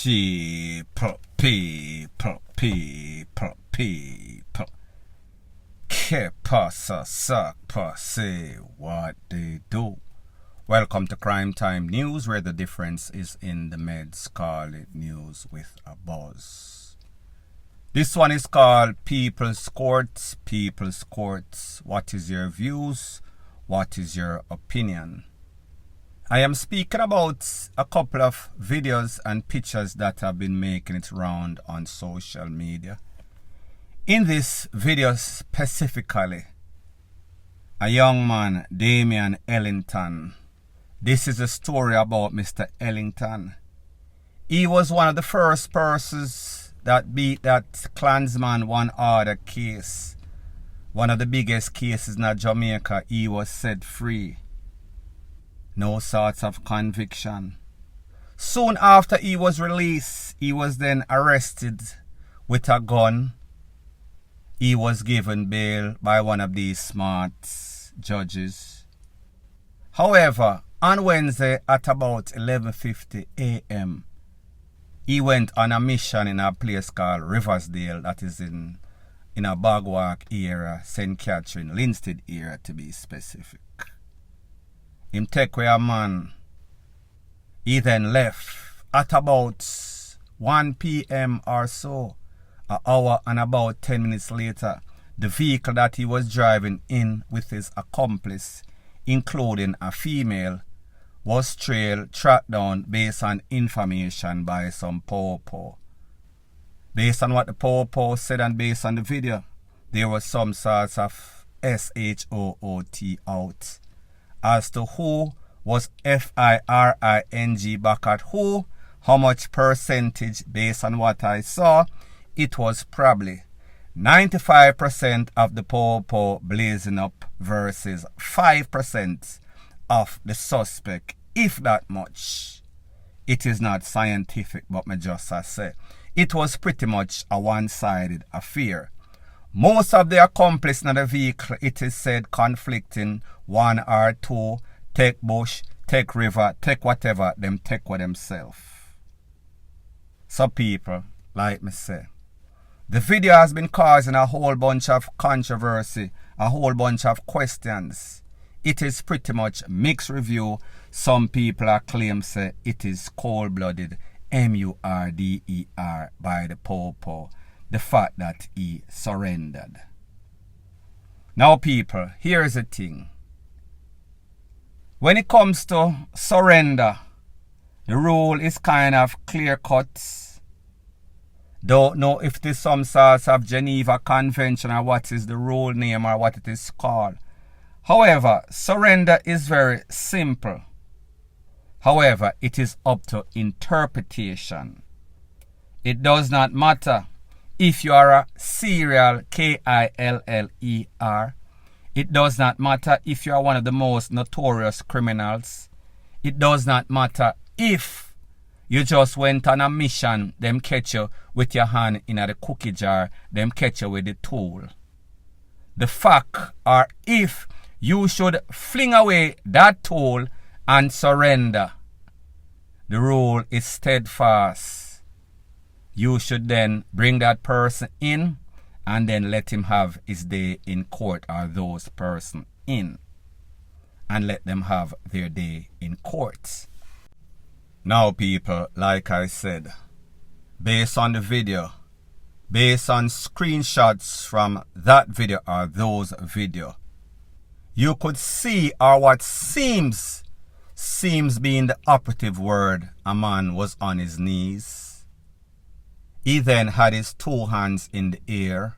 People. Que pasa, sakpa, say what they do. Welcome to Crime Time News, where the difference is in the meds. Call it news with a buzz. This one is called People's Courts. People's Courts. What is your views? What is your opinion? I am speaking about a couple of videos and pictures that have been making its round on social media. In this video specifically, a young man, Damian Ellington. This is a story about Mr. Ellington. He was one of the first persons that beat that Klansman one order case. One of the biggest cases in Jamaica. He was set free. No sorts of conviction. Soon after he was released, he was then arrested with a gun. He was given bail by one of these smart judges. However, on Wednesday at about 11:50 a.m., he went on a mission in a place called Riversdale, that is in a Bagwalk area, St. Catherine, Linstead area to be specific. Him take away a man. He then left at about 1 p.m. or so. An hour and about 10 minutes later, the vehicle that he was driving in with his accomplice, including a female, was tracked down based on information by some po-po. Based on what the po-po said and based on the video, there was some sorts of H00T out. As to who was firing back at who, how much percentage based on what I saw, it was probably 95% of the po-po blazing up versus 5% of the suspect, if that much. It is not scientific, but me just I say. It was pretty much a one-sided affair. Most of the accomplices in the vehicle, it is said, conflicting, one or two, take bush, take river, take whatever, them take with themselves. So people, like me say, the video has been causing a whole bunch of controversy, a whole bunch of questions. It is pretty much mixed review. Some people are claim say it is cold-blooded MVRD3R by the po-po. The fact that he surrendered. Now people, here's the thing. When it comes to surrender, the rule is kind of clear-cut. Don't know if there's some sort of Geneva Convention or what is the rule name or what it is called. However, surrender is very simple. However, it is up to interpretation. It does not matter if you are a serial KILLER. It does not matter if you are one of the most notorious criminals. It does not matter if you just went on a mission, them catch you with your hand in the cookie jar, them catch you with the tool. The fact are if you should fling away that tool and surrender, the rule is steadfast. You should then bring that person in and then let him have his day in court, or those person in, and let them have their day in court. Now people, like I said, based on the video, based on screenshots from that video or those video, you could see, or what seems being the operative word, a man was on his knees. He then had his two hands in the air.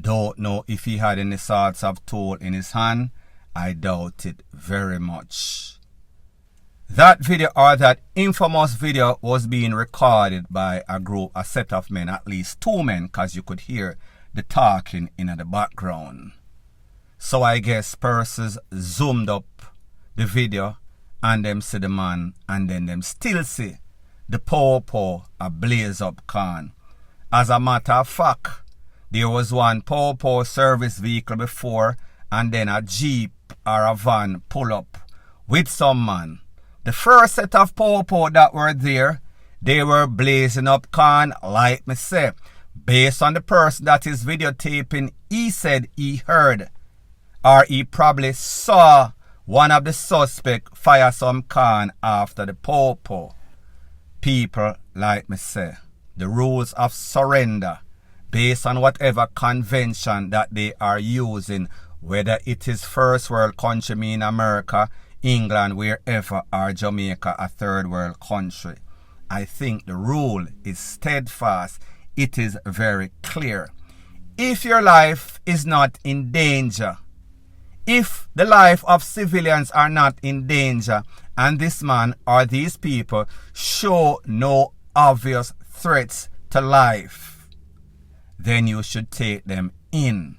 Don't know if he had any sorts of tool in his hand. I doubt it very much. That video, or that infamous video, was being recorded by a set of men, at least two men, because you could hear the talking in the background. So I guess persons zoomed up the video and them see the man, and then them still see the po-po a blaze up can. As a matter of fact, there was one po-po service vehicle before, and then a jeep or a van pull up with some man. The first set of po-po that were there, They were blazing up corn, like me say. Based on the person that is videotaping, he said he heard or he probably saw one of the suspects fire some corn after the popo. People, like me say, the rules of surrender based on whatever convention that they are using, whether it is first world country, mean America, England, wherever, or Jamaica, a third world country. I think the rule is steadfast. It is very clear. If your life is not in danger, if the life of civilians are not in danger, and this man or these people show no obvious threats to life, then you should take them in.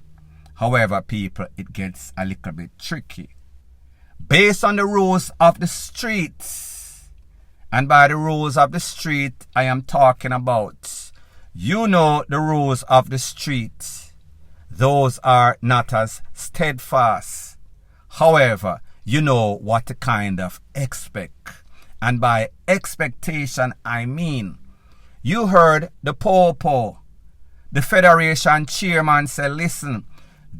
However, people, it gets a little bit tricky. Based on the rules of the streets, and by the rules of the street I am talking about, you know the rules of the street. Those are not as steadfast. However, you know what to kind of expect. And by expectation, I mean, you heard the popo. The Federation chairman said, listen,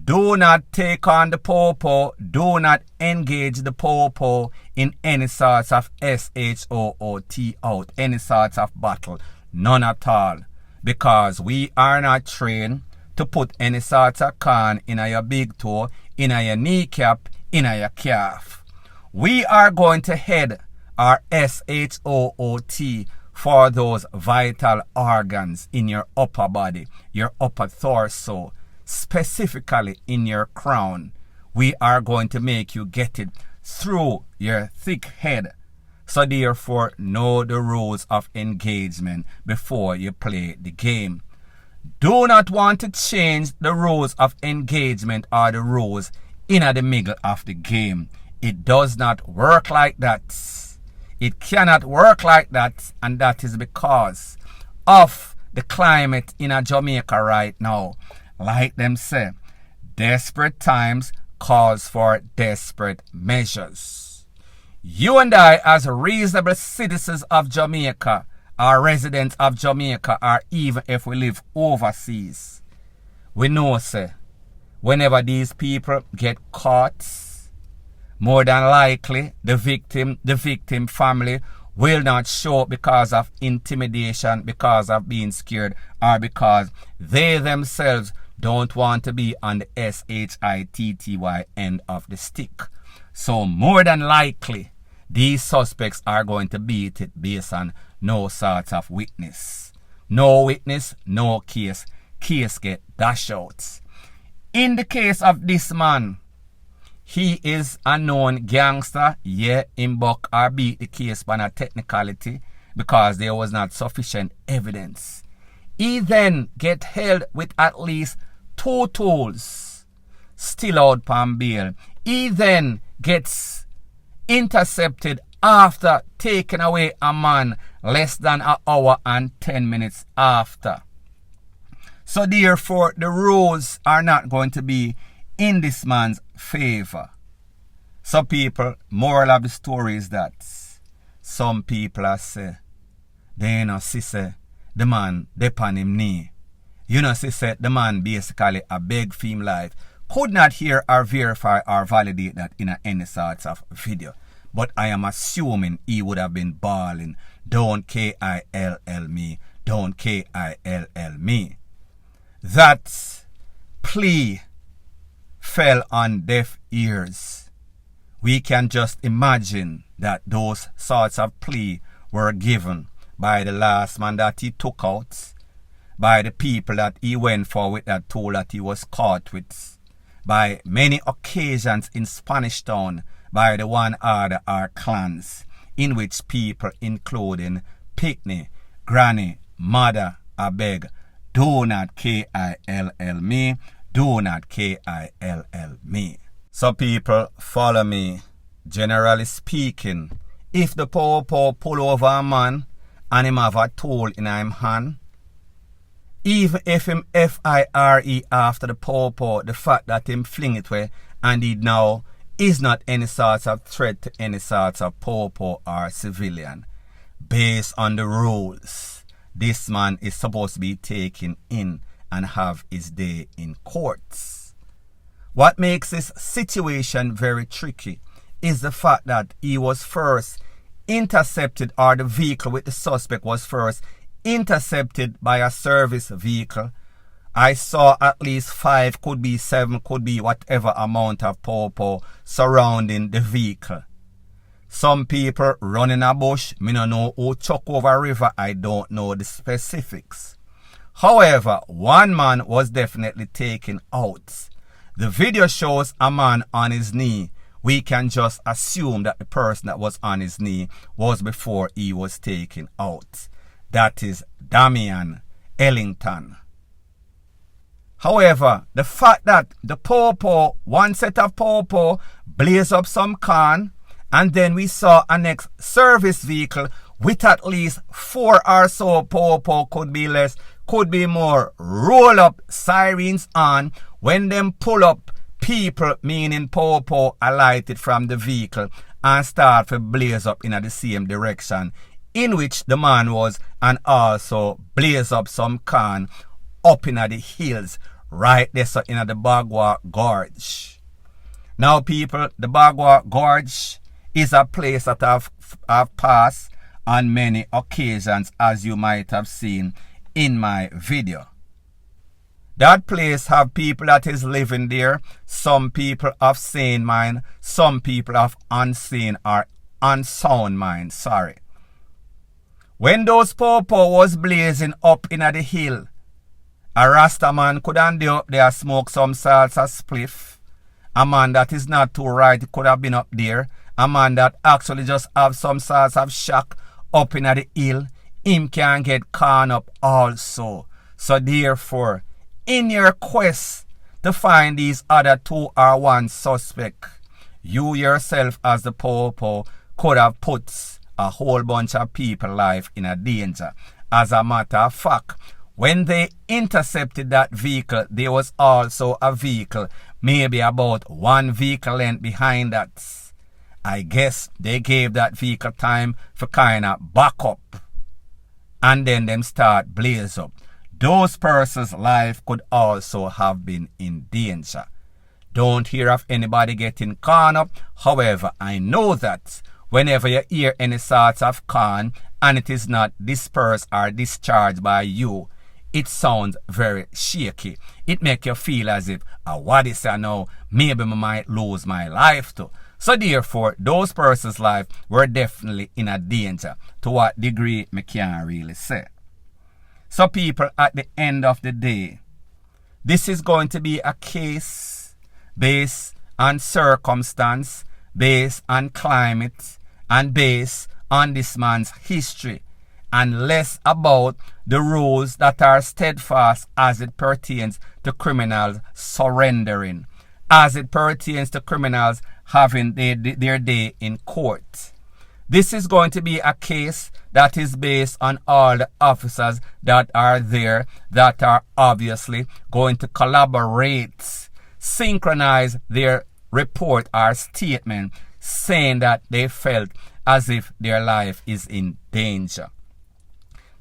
do not take on the popo, do not engage the popo in any sorts of H00T-0UT, any sorts of battle, none at all. Because we are not trained to put any sort of corn in your big toe, in your kneecap, in your calf. We are going to head our H00T for those vital organs in your upper body, your upper torso, specifically in your crown. We are going to make you get it through your thick head. So therefore, know the rules of engagement before you play the game. Do not want to change the rules of engagement or the rules in the middle of the game. It does not work like that. It cannot work like that, and that is because of the climate in Jamaica right now. Like them say, desperate times calls for desperate measures. You and I, as reasonable citizens of Jamaica, or residents of Jamaica, or even if we live overseas, we know, say, whenever these people get caught, more than likely the victim family will not show up because of intimidation, because of being scared, or because they themselves don't want to be on the SHITTY end of the stick. So more than likely, these suspects are going to beat it based on no sort of witness. No witness, no case. Case get dashed out. In the case of this man, he is a known gangster. Yeah, him buck or beat the case by a technicality because there was not sufficient evidence. He then get held with at least 2 tools still out on bail. He then gets intercepted after taking away a man less than an hour and 10 minutes after. So therefore, the rules are not going to be in this man's favor. So people, moral of the story is that some people are say, they know see say the man dep on him knee. You know see say the man basically a beg for him life. Could not hear or verify or validate that in any sorts of video. But I am assuming he would have been bawling, don't KILL me, don't KILL me. That plea fell on deaf ears. We can just imagine that those sorts of plea were given by the last man that he took out, by the people that he went for with that tool that he was caught with, by many occasions in Spanish Town, by the one order or clans, in which people including Pickney, Granny, Mother, I beg, do not KILL me, do not KILL me. So people, follow me. Generally speaking, if the popo pull over a man and him have a tool in him hand, even if him FIRE after the popo, the fact that him fling it away and he now is not any sort of threat to any sort of popo or civilian, based on the rules, this man is supposed to be taken in and have his day in courts. What makes this situation very tricky is the fact that he was first intercepted, or the vehicle with the suspect was first intercepted by a service vehicle. I saw at least 5, could be 7, could be whatever amount of pawpaw surrounding the vehicle. Some people run in a bush. Me don't know who chuck over a river. I don't know the specifics. However, one man was definitely taken out. The video shows a man on his knee. We can just assume that the person that was on his knee was before he was taken out. That is Damian Ellington. However, the fact that the pawpaw, one set of pawpaw, blaze up some can, and then we saw a next service vehicle with at least 4 or so pawpaw, could be less, could be more, roll up, sirens on. When them pull up, people, meaning pawpaw, alighted from the vehicle and start to blaze up in the same direction in which the man was, and also blaze up some can up in the hills right there, so in the Bagua Gorge. Now people, the Bagua Gorge is a place that I've passed on many occasions, as you might have seen in my video. That place have people that is living there. Some people have sane mind, some people have unsane or unsound mind, sorry. When those pawpaw was blazing up in the hill, a Rasta man could have been up there smoke some salsa spliff. A man that is not too right could have been up there. A man that actually just have some sorts of shock up in the hill, him can get caught up also. So therefore, in your quest to find these other 2 or 1 suspect, you yourself as the pawpaw could have put a whole bunch of people's life in a danger. As a matter of fact, when they intercepted that vehicle, there was also a vehicle, maybe about 1 vehicle length behind that. I guess they gave that vehicle time for kind of back up, and then them start blaze up. Those persons' life could also have been in danger. Don't hear of anybody getting caught up. However, I know that whenever you hear any sort of con and it is not dispersed or discharged by you, it sounds very shaky. It make you feel as if, what is that now? Maybe I might lose my life too. So therefore, those persons' life were definitely in a danger. To what degree, I can't really say. So people, at the end of the day, this is going to be a case based on circumstance, based on climate, and based on this man's history, and less about the rules that are steadfast as it pertains to criminals surrendering, as it pertains to criminals having their day in court. This is going to be a case that is based on all the officers that are there, that are obviously going to collaborate, synchronize their report or statement, saying that they felt as if their life is in danger.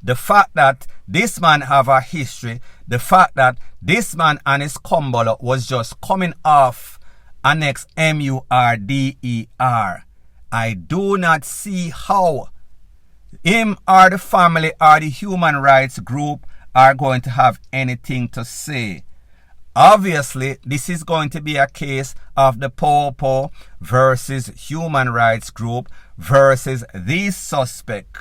The fact that this man have a history, the fact that this man and his combo was just coming off an next MVRD3R, I do not see how him or the family or the human rights group are going to have anything to say. Obviously, this is going to be a case of the pawpaw versus human rights group versus these suspects.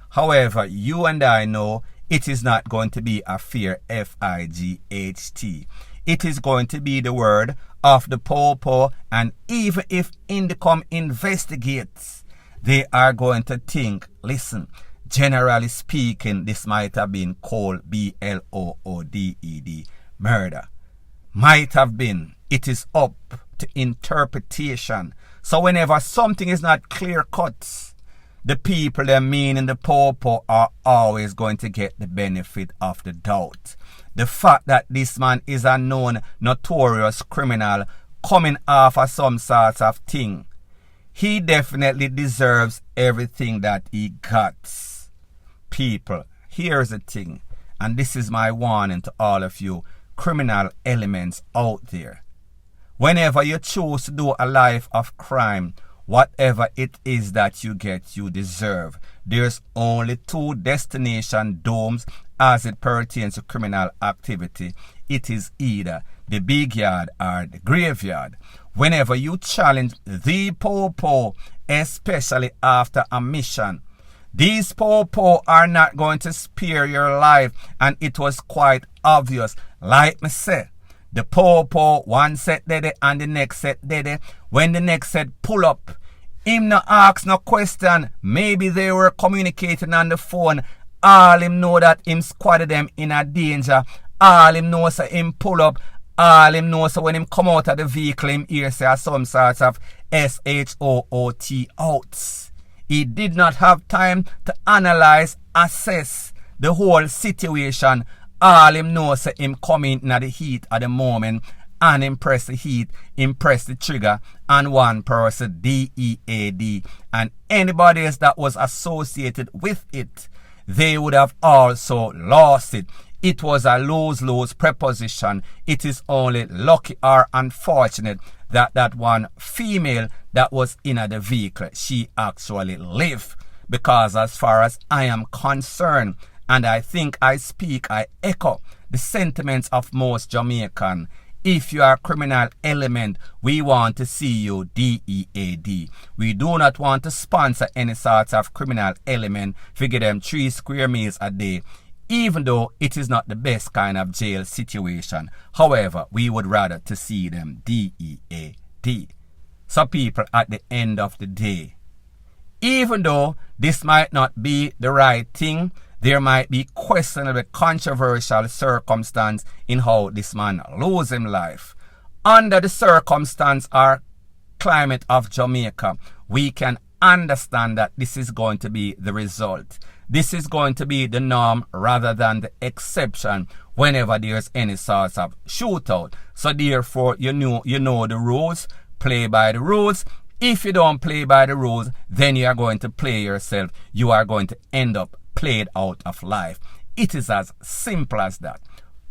However, you and I know it is not going to be a fair FIGHT. It is going to be the word of the pawpaw, and even if Indicom investigates, they are going to think, listen, generally speaking, this might have been called BLOODED, murder. Might have been. It is up to interpretation. So whenever something is not clear cut, the people that meaning the pawpaw are always going to get the benefit of the doubt. The fact that this man is a known notorious criminal coming off of some sorts of thing, he definitely deserves everything that he got. People, here's the thing, and this is my warning to all of you criminal elements out there. Whenever you choose to do a life of crime, whatever it is that you get, you deserve. There's only two destination domes as it pertains to criminal activity. It is either the big yard or the graveyard. Whenever you challenge the po-po, especially after a mission, these po-po are not going to spare your life, and it was quite obvious. Like me say, the po-po, one set did it and the next set did it. When the next set pull up, him no ask no question. Maybe they were communicating on the phone. All him know that him squadded them in a danger. All him know say him pull up. All him know say when him come out of the vehicle, him hear say some sorts of H00T out. He did not have time to analyze, assess the whole situation. All him know say him come in the heat at the moment and him press the heat, him press the trigger, and one person, DEAD, and anybody else that was associated with it, they would have also lost it. It was a lose-lose preposition. It is only lucky or unfortunate that that one female that was in the vehicle, she actually lived. Because as far as I am concerned, and I think I echo the sentiments of most Jamaican. If you are a criminal element, we want to see you DEAD. We do not want to sponsor any sort of criminal element, figure them 3 square meals a day, even though it is not the best kind of jail situation. However, we would rather to see them DEAD. So people, at the end of the day, even though this might not be the right thing, there might be questionable, controversial circumstance in how this man lose his life. Under the circumstance or climate of Jamaica, we can understand that this is going to be the result. This is going to be the norm rather than the exception whenever there's any sort of shootout. So therefore, you know the rules, play by the rules. If you don't play by the rules, then you are going to play yourself. You are going to end up played out of life. It is as simple as that.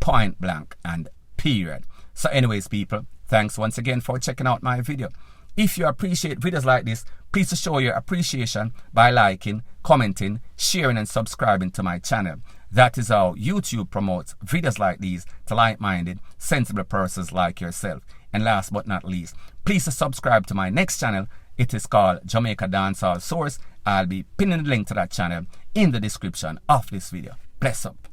Point blank and period. So anyways, people, thanks once again for checking out my video. If you appreciate videos like this, please show your appreciation by liking, commenting, sharing and subscribing to my channel. That is how YouTube promotes videos like these to like-minded, sensible persons like yourself. And last but not least, please subscribe to my next channel. It is called Jamaica Dancehall Source. I'll be pinning the link to that channel in the description of this video. Bless up.